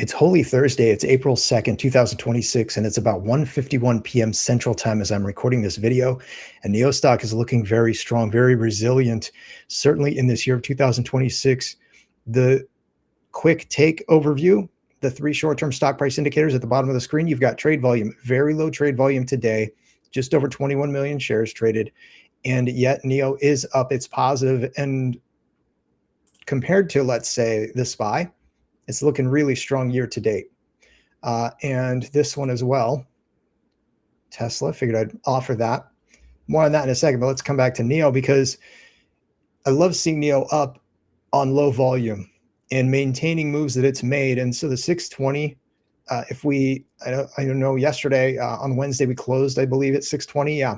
It's Holy Thursday. It's April 2nd, 2026, and it's about 1:51 p.m. Central Time as I'm recording this video. And NIO Stock is looking very strong, very resilient, certainly in this year of 2026. The quick take overview, the three short-term stock price indicators at the bottom of the screen. You've got trade volume, very low trade volume today, just over 21 million shares traded. And yet NIO is up. It's positive. And compared to, let's say, the SPY, it's looking really strong year to date. And this one as well, Tesla, figured I'd offer that. More on that in a second, but let's come back to NIO because I love seeing NIO up on low volume and maintaining moves that it's made. And so the 620, I don't know, yesterday on Wednesday, we closed, I believe, at 620. Yeah.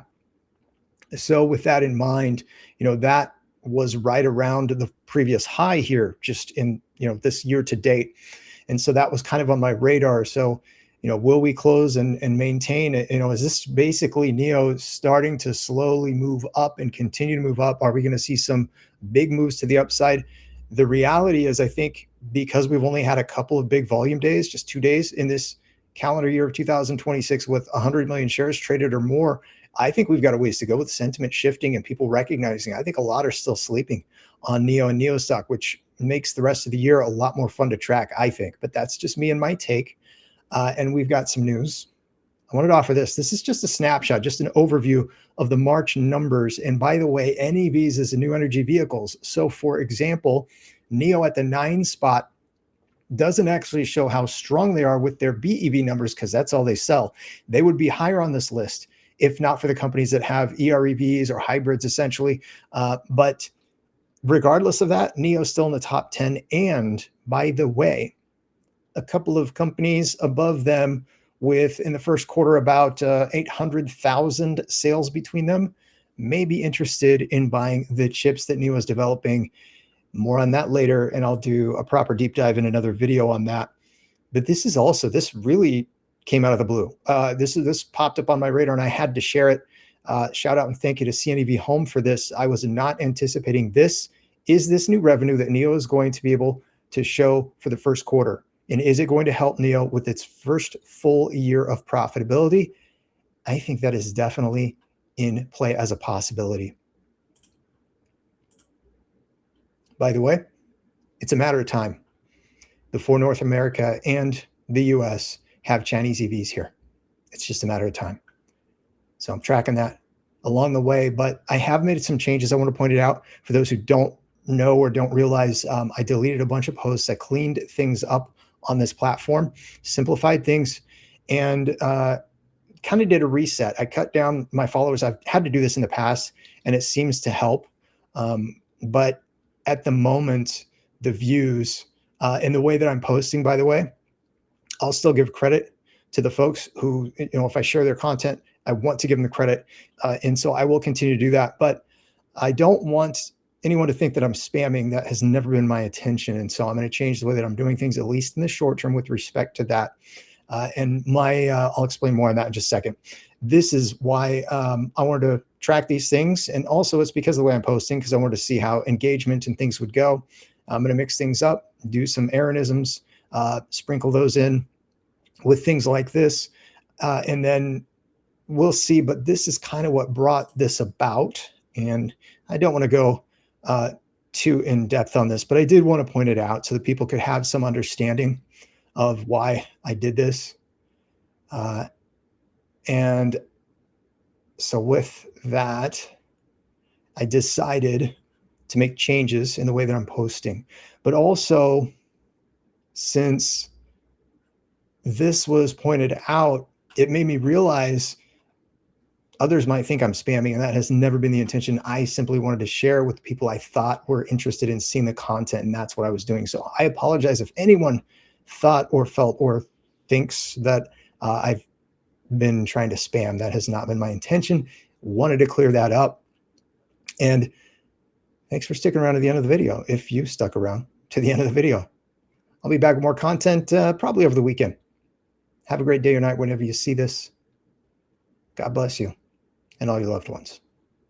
So with that in mind, that was right around the previous high here, just in, this year to date. And so that was kind of on my radar. So, will we close and maintain it? Is this basically NIO starting to slowly move up and continue to move up? Are we going to see some big moves to the upside? The reality is, I think because we've only had a couple of big volume days, just 2 days in this calendar year of 2026 with 100 million shares traded or more, I think we've got a ways to go with sentiment shifting and people recognizing. I think a lot are still sleeping on NIO and NIO Stock, which makes the rest of the year a lot more fun to track, I think. But that's just me and my take. And we've got some news. I wanted to offer this. This is just a snapshot, just an overview of the March numbers. And by the way, NEVs is the new energy vehicles. So for example, NIO at the 9 spot doesn't actually show how strong they are with their BEV numbers because that's all they sell. They would be higher on this list if not for the companies that have EREVs or hybrids, essentially. But regardless of that, NIO is still in the top 10. And by the way, a couple of companies above them with, in the first quarter, about 800,000 sales between them may be interested in buying the chips that NIO is developing. More on that later, and I'll do a proper deep dive in another video on that. But this really came out of the blue. This popped up on my radar and I had to share it. Shout out and thank you to CNEV Home for this. I was not anticipating this. Is this new revenue that NIO is going to be able to show for the first quarter? And is it going to help NIO with its first full year of profitability? I think that is definitely in play as a possibility. By the way, it's a matter of time before North America and the US have Chinese EVs here. It's just a matter of time. So I'm tracking that along the way, but I have made some changes. I want to point it out for those who don't know or don't realize. I deleted a bunch of posts. I cleaned things up on this platform, simplified things, and kind of did a reset. I cut down my followers. I've had to do this in the past, and it seems to help. But at the moment, the views and the way that I'm posting, by the way, I'll still give credit to the folks who, if I share their content, I want to give them the credit. And so I will continue to do that. But I don't want anyone to think that I'm spamming. That has never been my intention. And so I'm going to change the way that I'm doing things, at least in the short term, with respect to that. I'll explain more on that in just a second. This is why I wanted to track these things. And also it's because of the way I'm posting, because I wanted to see how engagement and things would go. I'm going to mix things up, do some Aaronisms, sprinkle those in with things like this. And then we'll see, but this is kind of what brought this about. And I don't want to go too in depth on this, but I did want to point it out so that people could have some understanding of why I did this. And so with that, I decided to make changes in the way that I'm posting, but also since this was pointed out, it made me realize others might think I'm spamming, and that has never been the intention. I simply wanted to share with people I thought were interested in seeing the content, and that's what I was doing. So I apologize if anyone thought or felt or thinks that I've been trying to spam. That has not been my intention. Wanted to clear that up. And thanks for sticking around to the end of the video. If you stuck around to the end of the video, I'll be back with more content probably over the weekend. Have a great day or night whenever you see this. God bless you and all your loved ones.